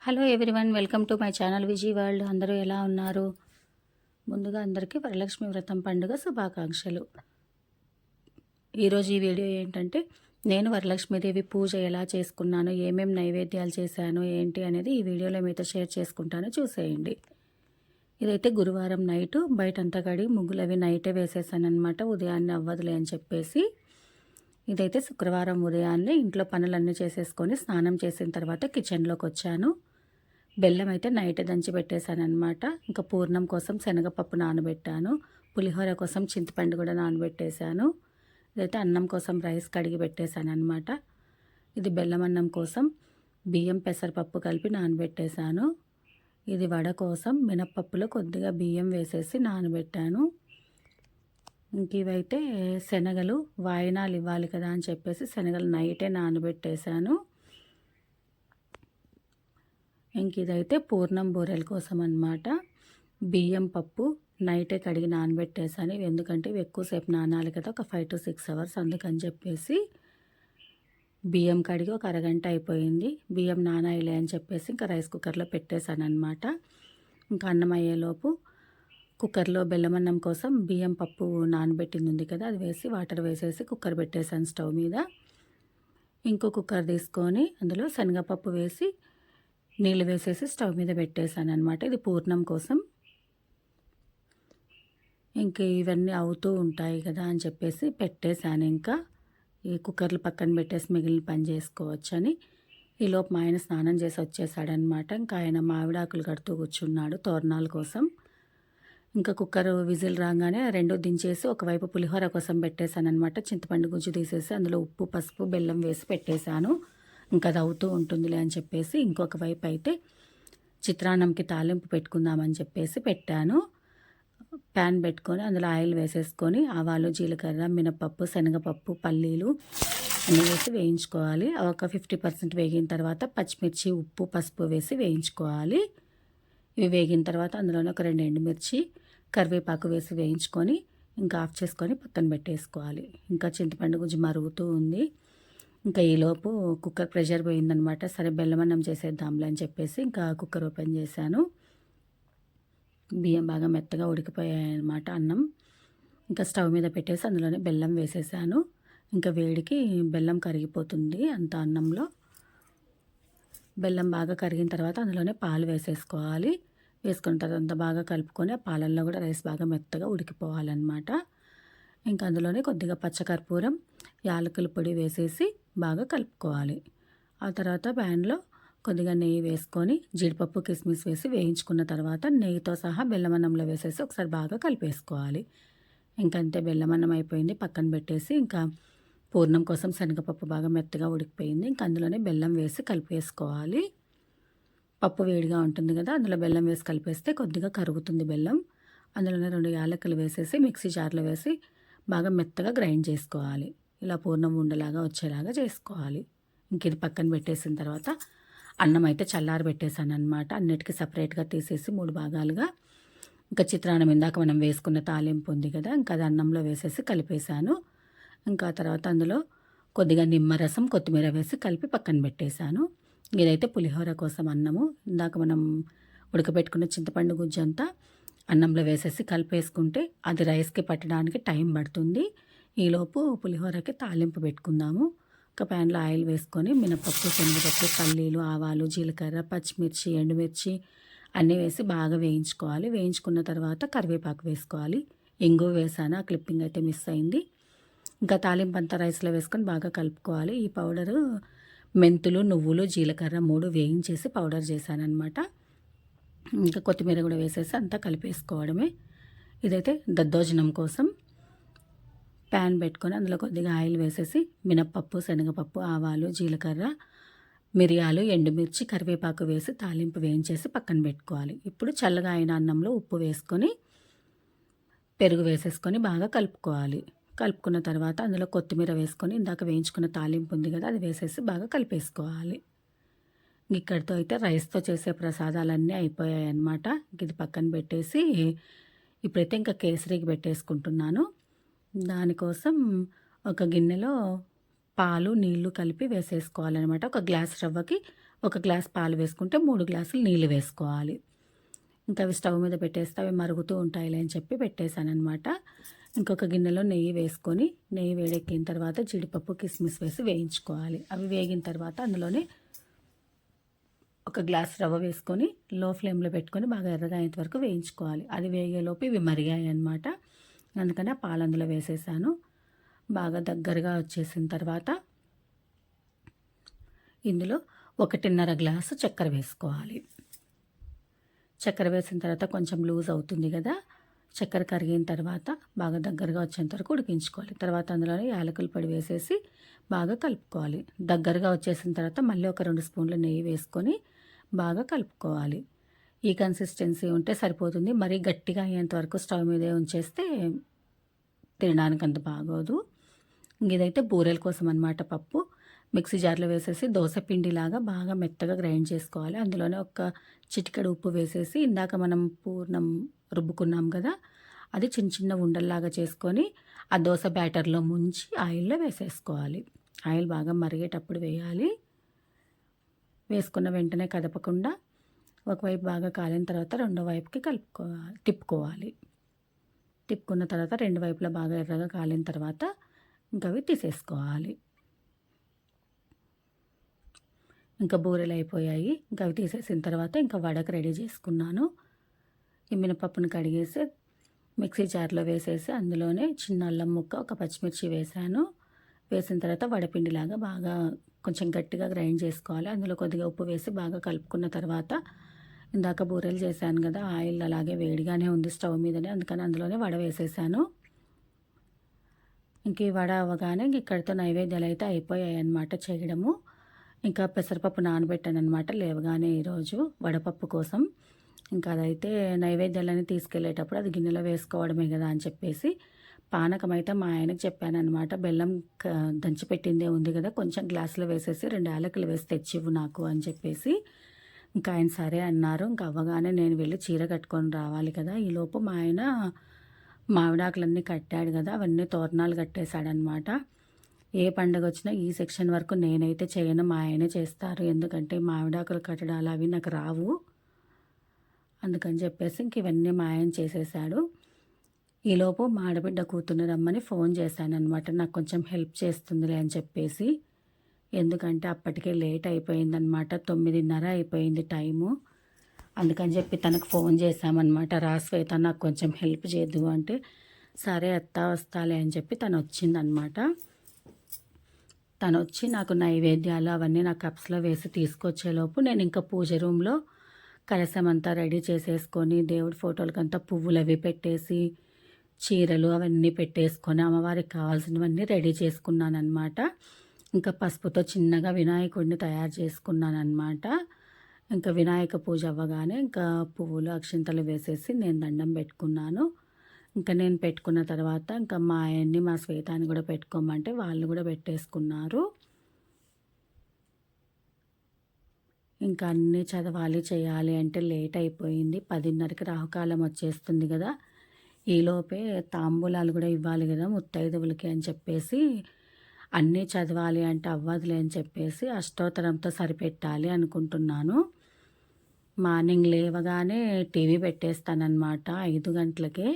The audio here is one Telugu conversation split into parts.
Hello everyone, welcome to my channel Viji World. అందరూ ఎలా ఉన్నారు? ముందుగా అందరికీ వరలక్ష్మి వ్రతం పండుగ శుభాకాంక్షలు. ఈరోజు ఈ వీడియో ఏంటంటే, నేను వరలక్ష్మీదేవి పూజ ఎలా చేసుకున్నాను, ఏమేం నైవేద్యాలు చేశాను, ఏంటి అనేది ఈ వీడియోలో మీతో షేర్ చేసుకుంటాను, చూసేయండి. ఇదైతే గురువారం నైటు బయటంతా కడిగి ముగ్గులు అవి నైటే వేసేసాను అనమాట, ఉదయాన్నే అవ్వదులే అని చెప్పేసి. ఇదైతే శుక్రవారం ఉదయాన్నే ఇంట్లో పనులన్నీ చేసేసుకొని స్నానం చేసిన తర్వాత కిచెన్లోకి వచ్చాను. బెల్లం అయితే నైట్ దంచి పెట్టేశాను అనమాట. ఇంకా పూర్ణం కోసం శనగపప్పు నానబెట్టాను. పులిహోర కోసం చింతపండు కూడా నానబెట్టేశాను. ఇదైతే అన్నం కోసం రైస్ కడిగి పెట్టేశాను అనమాట. ఇది బెల్లం అన్నం కోసం బియ్యం పెసరపప్పు కలిపి నానబెట్టేశాను. ఇది వడ కోసం మినప్పప్పులో కొద్దిగా బియ్యం వేసేసి నానబెట్టాను. ఇంక ఇవైతే శనగలు వాయినాలు ఇవ్వాలి కదా అని చెప్పేసి శనగలు నైటే నానబెట్టేశాను. ఇంక ఇదైతే పూర్ణం బూరెల కోసం అనమాట. బియ్యం పప్పు నైటే కడిగి నానబెట్టేసాను. ఎందుకంటే ఇవి ఎక్కువసేపు నానాలి కదా, ఒక 5 to 6 hours. అందుకని చెప్పేసి బియ్యం కడిగి ఒక అరగంట అయిపోయింది. బియ్యం నానాయిలే అని చెప్పేసి ఇంకా రైస్ కుక్కర్లో పెట్టేశాను అనమాట. ఇంకా అన్నం అయ్యేలోపు కుక్కర్లో బెల్లమన్నం కోసం బియ్యం పప్పు నానబెట్టింది ఉంది కదా, అది వేసి వాటర్ వేసేసి కుక్కర్ పెట్టేశాను స్టవ్ మీద. ఇంకో కుక్కర్ తీసుకొని అందులో శనగపప్పు వేసి నీళ్ళు వేసేసి స్టవ్ మీద పెట్టేశాను అనమాట. ఇది పూర్ణం కోసం. ఇంక ఇవన్నీ అవుతూ ఉంటాయి కదా అని చెప్పేసి పెట్టేశాను. ఇంకా ఈ కుక్కర్లు పక్కన పెట్టేసి మిగిలిన పని చేసుకోవచ్చని. ఈలోపు మా ఆయన స్నానం చేసి వచ్చేసాడనమాట. ఇంకా ఆయన మామిడాకులు కడుతూ కూర్చున్నాడు తోరణాల కోసం. ఇంకా కుక్కర్ విజిల్ రాగానే రెండు దించేసి ఒకవైపు పులిహోర కోసం పెట్టేశాను అనమాట. చింతపండు గుజ్జు తీసేసి అందులో ఉప్పు పసుపు బెల్లం వేసి పెట్టేశాను. ఇంకా అది అవుతూ ఉంటుందిలే అని చెప్పేసి ఇంకొక వైపు అయితే చిత్రాన్నంకి తాలింపు పెట్టుకుందామని చెప్పేసి పెట్టాను. ప్యాన్ పెట్టుకొని అందులో ఆయిల్ వేసేసుకొని ఆవాలు జీలకర్ర మినపప్పు శనగపప్పు పల్లీలు అన్నీ వేసి వేయించుకోవాలి. ఒక 50% వేగిన తర్వాత పచ్చిమిర్చి ఉప్పు పసుపు వేసి వేయించుకోవాలి. ఇవి వేగిన తర్వాత అందులోనే ఒక 2 ఎండుమిర్చి కరివేపాకు వేసి వేయించుకొని ఇంకా ఆఫ్ చేసుకొని పక్కన పెట్టేసుకోవాలి. ఇంకా చింతపండు గుజ్జు మరుగుతూ ఉంది. ఇంకా ఈలోపు కుక్కర్ ప్రెషర్ పోయిందనమాట. సరే బెల్లమన్నం చేసేద్దాంలే అని చెప్పేసి ఇంకా కుక్కర్ ఓపెన్ చేశాను. బియ్యం బాగా మెత్తగా ఉడికిపోయాయి అనమాట అన్నం. ఇంకా స్టవ్ మీద పెట్టేసి అందులోనే బెల్లం వేసేసాను. ఇంకా వేడికి బెల్లం కరిగిపోతుంది అంత అన్నంలో. బెల్లం బాగా కరిగిన తర్వాత అందులోనే పాలు వేసేసుకోవాలి. వేసుకున్న తర్వాత బాగా కలుపుకొని ఆ పాలల్లో కూడా రైస్ బాగా మెత్తగా ఉడికిపోవాలన్నమాట. ఇంకా అందులోనే కొద్దిగా పచ్చకర్పూరం యాలకుల పొడి వేసేసి బాగా కలుపుకోవాలి. ఆ తర్వాత ప్యాన్లో కొద్దిగా నెయ్యి వేసుకొని జీడిపప్పు కిస్మిస్ వేసి వేయించుకున్న తర్వాత నెయ్యితో సహా బెల్లమన్నంలో వేసేసి ఒకసారి బాగా కలిపేసుకోవాలి. ఇంకంతే బెల్లమన్నం అయిపోయింది. పక్కన పెట్టేసి ఇంకా పూర్ణం కోసం శనగపప్పు బాగా మెత్తగా ఉడికిపోయింది. ఇంకా అందులోనే బెల్లం వేసి కలిపేసుకోవాలి. పప్పు వేడిగా ఉంటుంది కదా, అందులో బెల్లం వేసి కలిపేస్తే కొద్దిగా కరుగుతుంది బెల్లం. అందులోనే 2 యాలకులు వేసేసి మిక్సీ జార్లో వేసి బాగా మెత్తగా గ్రైండ్ చేసుకోవాలి. ఇలా పూర్ణం ఉండలాగా వచ్చేలాగా చేసుకోవాలి. ఇంక ఇది పక్కన పెట్టేసిన తర్వాత అన్నం అయితే చల్లారి పెట్టేశాను అనమాట. అన్నిటికీ సపరేట్గా తీసేసి 3 భాగాలుగా. ఇంకా చిత్రాన్నం ఇందాక మనం వేసుకున్న తాలింపు ఉంది కదా, ఇంకా అది అన్నంలో వేసేసి కలిపేశాను. ఇంకా తర్వాత అందులో కొద్దిగా నిమ్మరసం కొత్తిమీర వేసి కలిపి పక్కన పెట్టేశాను. ఇదైతే పులిహోర కోసం అన్నము. ఇందాక మనం ఉడకబెట్టుకున్న చింతపండు గుజ్జు అంతా అన్నంలో వేసేసి కలిపేసుకుంటే అది రైస్కి పట్టడానికి టైం పడుతుంది. ఈలోపు పులిహోరకి తాలింపు పెట్టుకుందాము. ఒక ప్యాన్లో ఆయిల్ వేసుకొని మినపప్పు శనగపప్పు పల్లీలు ఆవాలు జీలకర్ర పచ్చిమిర్చి ఎండుమిర్చి అన్నీ వేసి బాగా వేయించుకోవాలి. వేయించుకున్న తర్వాత కరివేపాకు వేసుకోవాలి. ఇంగువ వేసాను, ఆ క్లిప్పింగ్ అయితే మిస్ అయింది. ఇంకా తాలింపు అంతా రైస్లో వేసుకొని బాగా కలుపుకోవాలి. ఈ పౌడరు మెంతులు నువ్వులు జీలకర్ర 3 వేయించేసి పౌడర్ చేశానమాట. ఇంకా కొత్తిమీర కూడా వేసేసి అంతా కలిపేసుకోవడమే. ఇదైతే దద్దోజనం కోసం ప్యాన్ పెట్టుకొని అందులో కొద్దిగా ఆయిల్ వేసేసి మినప్పప్పు శనగపప్పు ఆవాలు జీలకర్ర మిరియాలు ఎండుమిర్చి కరివేపాకు వేసి తాలింపు వేయించేసి పక్కన పెట్టుకోవాలి. ఇప్పుడు చల్లగా అయిన అన్నంలో ఉప్పు వేసుకొని పెరుగు వేసేసుకొని బాగా కలుపుకోవాలి. కలుపుకున్న తర్వాత అందులో కొత్తిమీర వేసుకొని ఇందాక వేయించుకున్న తాలింపు ఉంది కదా, అది వేసేసి బాగా కలిపేసుకోవాలి. ఇక్కడితో అయితే రైస్తో చేసే ప్రసాదాలన్నీ అయిపోయాయి అన్నమాట. ఇది పక్కన పెట్టేసి ఇప్పుడైతే ఇంకా కేసరికి పెట్టేసుకుంటున్నాను. దానికోసం ఒక గిన్నెలో పాలు నీళ్లు కలిపి వేసేసుకోవాలన్నమాట. ఒక గ్లాస్ రవ్వకి ఒక గ్లాస్ పాలు వేసుకుంటే 3 గ్లాసులు నీళ్ళు వేసుకోవాలి. ఇంకా అవి స్టవ్ మీద పెట్టేస్తే అవి మరుగుతూ ఉంటాయిలే అని చెప్పి పెట్టేశాననమాట. ఇంకొక గిన్నెలో నెయ్యి వేసుకొని, నెయ్యి వేడెక్కిన తర్వాత జీడిపప్పు, కిస్మిస్ వేసి వేయించుకోవాలి. అవి వేగిన తర్వాత అందులోనే ఒక గ్లాస్ రవ్వ వేసుకొని లో ఫ్లేమ్లో పెట్టుకొని బాగా ఎర్రగా అయ్యేంత వరకు వేయించుకోవాలి. అది వేగేలోపు ఇవి మరిగాయి అన్నమాట. అందుకని ఆ పాలు అందులో వేసేసాను. బాగా దగ్గరగా వచ్చేసిన తర్వాత ఇందులో 1.5 గ్లాసు చక్కెర వేసుకోవాలి. చక్కెర వేసిన తర్వాత కొంచెం లూజ్ అవుతుంది కదా, చక్కెర కరిగిన తర్వాత బాగా దగ్గరగా వచ్చేంత వరకు ఉడికించుకోవాలి. తర్వాత అందులోనే యాలకుల పొడి వేసేసి బాగా కలుపుకోవాలి. దగ్గరగా వచ్చేసిన తర్వాత మళ్ళీ ఒక 2 స్పూన్ల నెయ్యి వేసుకొని బాగా కలుపుకోవాలి. ఈ కన్సిస్టెన్సీ ఉంటే సరిపోతుంది. మరీ గట్టిగా అయ్యేంత వరకు స్టవ్ మీదే ఉంచేస్తే తినడానికి అంత బాగోదు. ఇదైతే బూరెల కోసం అనమాట. పప్పు మిక్సీ జార్లో వేసేసి దోశ పిండిలాగా బాగా మెత్తగా గ్రైండ్ చేసుకోవాలి. అందులోనే ఒక చిటికెడు ఉప్పు వేసేసి ఇందాక మనం పూర్ణం రుబ్బుకున్నాం కదా, అది చిన్న చిన్న ఉండల్లాగా చేసుకొని ఆ దోశ బ్యాటర్లో ముంచి ఆయిల్లో వేసేసుకోవాలి. ఆయిల్ బాగా మరిగేటప్పుడు వేయాలి. వేసుకున్న వెంటనే కదపకుండా ఒకవైపు బాగా కాలిన తర్వాత రెండో వైపుకి తిప్పుకోవాలి. తిప్పుకున్న తర్వాత రెండు వైపులా బాగా ఎర్రగా కాలిన తర్వాత ఇంకా అవి తీసేసుకోవాలి. ఇంకా బూరెలు అయిపోయాయి. ఇంకా అవి తీసేసిన తర్వాత ఇంకా వడకు రెడీ చేసుకున్నాను. ఈ మినపప్పును కడిగేసి మిక్సీ జార్లో వేసేసి అందులోనే చిన్న అల్లం ముక్క, ఒక పచ్చిమిర్చి వేసాను. వేసిన తర్వాత వడపిండిలాగా బాగా కొంచెం గట్టిగా గ్రైండ్ చేసుకోవాలి. అందులో కొద్దిగా ఉప్పు వేసి బాగా కలుపుకున్న తర్వాత ఇందాక బూరెలు చేశాను కదా, ఆయిల్ అలాగే వేడిగానే ఉంది స్టవ్ మీదనే, అందుకని అందులోనే వడ వేసేసాను. ఇంక ఈ వడ అవ్వగానే ఇక్కడితో నైవేద్యాలు అయితే అయిపోయాయి అన్నమాట చేయడము. ఇంకా పెసరపప్పు నానబెట్టాను అనమాట లేవగానే ఈరోజు వడపప్పు కోసం. ఇంకా అదైతే నైవేద్యాలని తీసుకెళ్ళేటప్పుడు అది గిన్నెలో వేసుకోవడమే కదా అని చెప్పేసి పానకం అయితే మా ఆయనకు చెప్పానమాట. బెల్లం దంచిపెట్టిందే ఉంది కదా, కొంచెం గ్లాసులో వేసేసి 2 యాలకులు వేసి తెచ్చివ్వు నాకు అని చెప్పేసి. ఇంకా ఆయన సరే అన్నారు. ఇంకా అవ్వగానే నేను వెళ్ళి చీర కట్టుకొని రావాలి కదా, ఈలోపు మా ఆయన మామిడాకులన్నీ కట్టాడు కదా, అవన్నీ తోరణాలు కట్టేశాడనమాట. ఏ పండుగ వచ్చినా ఈ సెక్షన్ వరకు నేనైతే చేయను, మా ఆయనే చేస్తారు. ఎందుకంటే మామిడాకులు కట్టడాలు అవి నాకు రావు. అందుకని చెప్పేసి ఇంక ఇవన్నీ మా ఆయన చేసేసాడు. ఈలోపు మా ఆడబిడ్డ కూతుర్ని రమ్మని ఫోన్ చేశానమాట. నాకు కొంచెం హెల్ప్ చేస్తుందిలే అని చెప్పేసి. ఎందుకంటే అప్పటికే లేట్ అయిపోయిందనమాట, 9:30 అయిపోయింది టైము. అందుకని చెప్పి తనకు ఫోన్ చేశామన్నమాట. రా శ్వేత నాకు కొంచెం హెల్ప్ చేయద్దు అంటే, సరే అత్త వస్తాలే అని చెప్పి తను వచ్చిందనమాట. తను వచ్చి నాకు నైవేద్యాలు అవన్నీ నా కప్స్లో వేసి తీసుకొచ్చేలోపు నేను ఇంకా పూజ రూమ్లో కలశం అంతా రెడీ చేసేసుకొని దేవుడి ఫోటోలకంతా పువ్వులు అవి పెట్టేసి చీరలు అవన్నీ పెట్టేసుకొని అమ్మవారికి కావాల్సినవన్నీ రెడీ చేసుకున్నానమాట. ఇంకా పసుపుతో చిన్నగా వినాయకుడిని తయారు చేసుకున్నానమాట. ఇంకా వినాయక పూజ అవ్వగానే ఇంకా పువ్వులు అక్షింతలు వేసేసి నేను దండం పెట్టుకున్నాను. ఇంకా నేను పెట్టుకున్న తర్వాత ఇంకా మా ఆయన్ని మా శ్వేతాన్ని కూడా పెట్టుకోమంటే వాళ్ళు కూడా పెట్టేసుకున్నారు. ఇంకా అన్నీ చదవాలి చేయాలి అంటే లేట్ అయిపోయింది. 10:30కి రాహుకాలం వచ్చేస్తుంది కదా, ఈలోపే తాంబూలాలు కూడా ఇవ్వాలి కదా ముత్తైదువులకి అని చెప్పేసి అన్నీ చదవాలి అంటే అవ్వదులే అని చెప్పేసి అష్టోత్తరంతో సరిపెట్టాలి అనుకుంటున్నాను. మార్నింగ్ లేవగానే టీవీ పెట్టేస్తానన్నమాట 5 గంటలకే.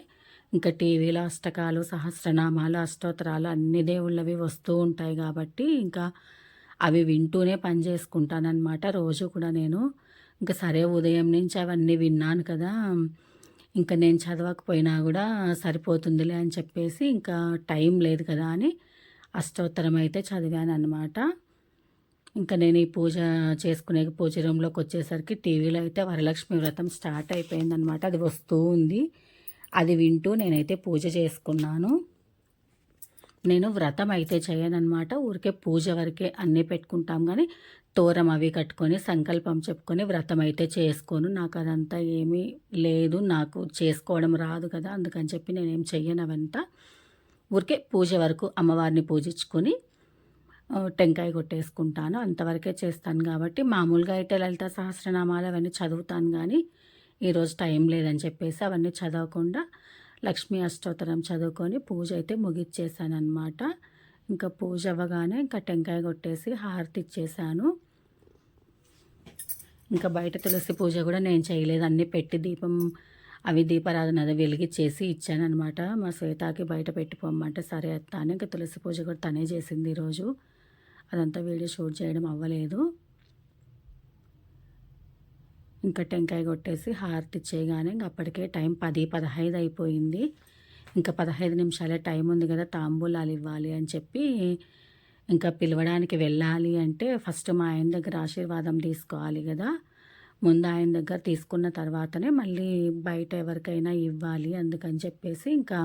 ఇంకా టీవీలో అష్టకాలు, సహస్రనామాలు, అష్టోత్తరాలు అన్ని దేవుళ్ళవి వస్తూ ఉంటాయి కాబట్టి ఇంకా అవి వింటూనే పని చేసుకుంటానన్నమాట రోజు కూడా నేను. ఇంకా సరే ఉదయం నుంచి అవన్నీ విన్నాను కదా, ఇంకా నేను చదవకపోయినా కూడా సరిపోతుందిలే అని చెప్పేసి ఇంకా టైం లేదు కదా అని అష్టోత్తరం అయితే చదివాను అనమాట. ఇంకా నేను ఈ పూజ చేసుకునే పూజ రూమ్లోకి వచ్చేసరికి టీవీలో అయితే వరలక్ష్మి వ్రతం స్టార్ట్ అయిపోయిందనమాట. అది వస్తూ ఉంది, అది వింటూ నేనైతే పూజ చేసుకున్నాను. నేను వ్రతం అయితే చేయనన్నమాట, ఊరికే పూజ వరకే అన్నీ పెట్టుకుంటాం కానీ తోరం అవి కట్టుకొని సంకల్పం చెప్పుకొని వ్రతం అయితే చేసుకోను. నాకు అదంతా ఏమీ లేదు, నాకు చేసుకోవడం రాదు కదా, అందుకని చెప్పి నేనేం చెయ్యను అవంతా. ఊరికే పూజ వరకు అమ్మవారిని పూజించుకొని టెంకాయ కొట్టేసుకుంటాను, అంతవరకే చేస్తాను. కాబట్టి మామూలుగా అయితే లలిత సహస్రనామాలు అవన్నీ చదువుతాను కానీ ఈరోజు టైం లేదని చెప్పేసి అవన్నీ చదవకుండా లక్ష్మీ అష్టోత్తరం చదువుకొని పూజ అయితే ముగిచ్చేసాను అనమాట. ఇంకా పూజ అవ్వగానే ఇంకా టెంకాయ కొట్టేసి హారతి ఇచ్చేసాను. ఇంకా బయట తులసి పూజ కూడా నేను చేయలేదు. అన్నీ పెట్టి దీపారాధన అది వెలిగించేసి ఇచ్చాననమాట. మా శ్వేతకి బయట పెట్టిపోమ్మంటే సరే అత్త అని ఇంకా తులసి పూజ కూడా తనే చేసింది ఈరోజు. అదంతా వీడియో షూట్ చేయడం అవ్వలేదు. ఇంకా టెంకాయ కొట్టేసి హారతి ఇచ్చేయగానే ఇంక అప్పటికే టైం 10:15 అయిపోయింది. ఇంకా 15 నిమిషాలే టైం ఉంది కదా, తాంబూలాలు ఇవ్వాలి అని చెప్పి ఇంకా పిలవడానికి వెళ్ళాలి అంటే ఫస్ట్ మా ఆయన దగ్గర ఆశీర్వాదం తీసుకోవాలి కదా. ముందు ఆయన దగ్గర తీసుకున్న తర్వాతనే మళ్ళీ బయట ఎవరికైనా ఇవ్వాలి. అందుకని చెప్పేసి ఇంకా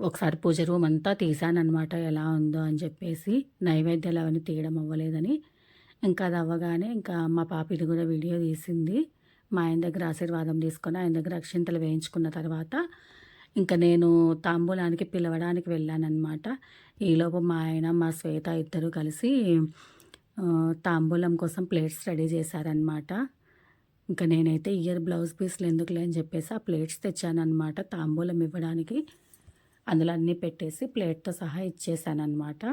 ఒకసారి పూజ రూమ్ అంతా తీసానమాట, ఎలా ఉందో అని చెప్పేసి. నైవేద్యాలు అవన్నీ తీయడం అవ్వలేదని. ఇంకా అది అవ్వగానే ఇంకా మా పాప ఇది కూడా వీడియో తీసింది. మా ఆయన దగ్గర ఆశీర్వాదం తీసుకొని ఆయన దగ్గర అక్షింతలు వేయించుకున్న తర్వాత ఇంకా నేను తాంబూలానికి పిలవడానికి వెళ్ళానన్నమాట. ఈలోపు మా ఆయన మా శ్వేత ఇద్దరు కలిసి తాంబూలం కోసం ప్లేట్స్ రెడీ చేశారనమాట. ఇంకా నేనైతే బ్లౌజ్ పీస్లు ఎందుకులే అని చెప్పేసి ఆ ప్లేట్స్ తెచ్చానమాట తాంబూలం ఇవ్వడానికి. అందులో అన్నీ పెట్టేసి ప్లేట్తో సహా ఇచ్చేసానమాట.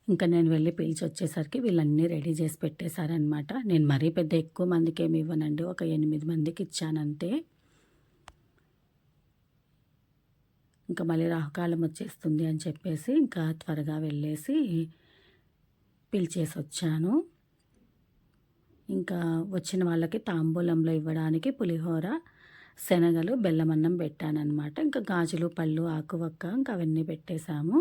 ఇంకా నేను వెళ్ళి పిలిచి వచ్చేసరికి వీళ్ళన్నీ రెడీ చేసి పెట్టేశారనమాట. నేను మరీ పెద్ద ఎక్కువ మందికి ఏమి ఇవ్వనండి, ఒక 8 మందికి ఇచ్చానంతే. ఇంకా మళ్ళీ రాహుకాలం వచ్చేస్తుంది అని చెప్పేసి ఇంకా త్వరగా వెళ్ళేసి పిలిచేసి వచ్చాను. ఇంకా వచ్చిన వాళ్ళకి తాంబూలంలో ఇవ్వడానికి పులిహోర, శనగలు, బెల్లమన్నం పెట్టానన్నమాట. ఇంకా గాజులు, పళ్ళు, ఆకువక్క ఇంకా అవన్నీ పెట్టేశాము.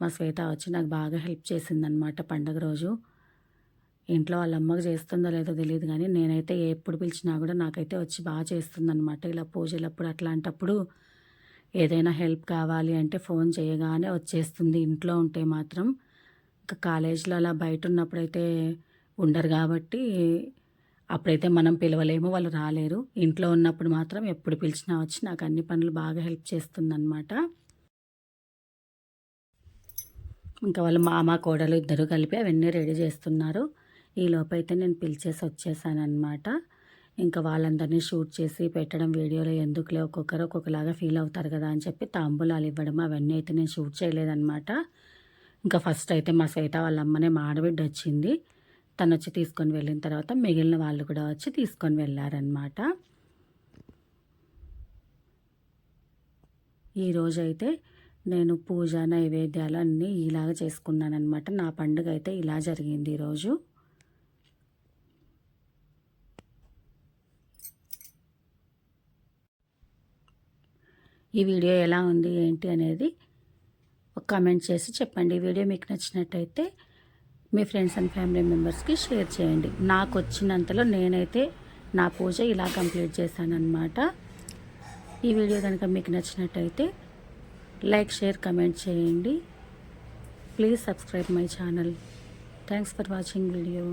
మా శ్వేత వచ్చి నాకు బాగా హెల్ప్ చేసిందనమాట పండగ రోజు. ఇంట్లో వాళ్ళ అమ్మకి చేస్తుందో లేదో తెలియదు కానీ నేనైతే ఎప్పుడు పిలిచినా కూడా నాకైతే వచ్చి బాగా చేస్తుందనమాట. ఇలా పూజలప్పుడు అట్లాంటప్పుడు ఏదైనా హెల్ప్ కావాలి అంటే ఫోన్ చేయగానే వచ్చేస్తుంది. ఇంట్లో ఉంటే మాత్రం, ఇంకా కాలేజీలో అలా బయట ఉన్నప్పుడైతే ఉండరు కాబట్టి అప్పుడైతే మనం పిలవలేము, వాళ్ళు రాలేరు. ఇంట్లో ఉన్నప్పుడు మాత్రం ఎప్పుడు పిలిచినా వచ్చి నాకు అన్ని పనులు బాగా హెల్ప్ చేస్తుందన్నమాట. ఇంకా వాళ్ళ మామ కోడలు ఇద్దరు కలిపి అవన్నీ రెడీ చేస్తున్నారు. ఈ లోపైతే నేను పిలిచేసి వచ్చేసానమాట. ఇంకా వాళ్ళందరినీ షూట్ చేసి పెట్టడం వీడియోలో ఎందుకులే, ఒక్కొక్కరు ఒక్కొక్కలాగా ఫీల్ అవుతారు కదా అని చెప్పి తాంబూలాలు ఇవ్వడం అవన్నీ అయితే నేను షూట్ చేయలేదన్నమాట. ఇంకా ఫస్ట్ అయితే మా శ్వేత వాళ్ళ అమ్మనే మా ఆడబిడ్డ వచ్చింది. తను వచ్చి తీసుకొని వెళ్ళిన తర్వాత మిగిలిన వాళ్ళు కూడా వచ్చి తీసుకొని వెళ్ళారనమాట. ఈరోజైతే నేను పూజ నైవేద్యాలు అన్నీ ఇలాగ చేసుకున్నానమాట. నా పండుగ అయితే ఇలా జరిగింది ఈరోజు. ఈ వీడియో ఎలా ఉంది ఏంటి అనేది ఒక కామెంట్ చేసి చెప్పండి. ఈ వీడియో మీకు నచ్చినట్టయితే మీ ఫ్రెండ్స్ అండ్ ఫ్యామిలీ మెంబర్స్కి షేర్ చేయండి. నాకు వచ్చినంతలో నేనైతే నా పూజ ఇలా కంప్లీట్ చేశానన్నమాట. ఈ వీడియో కనుక మీకు నచ్చినట్టయితే లైక్, షేర్, కమెంట్ చేయండి. Please subscribe my channel. Thanks for watching video.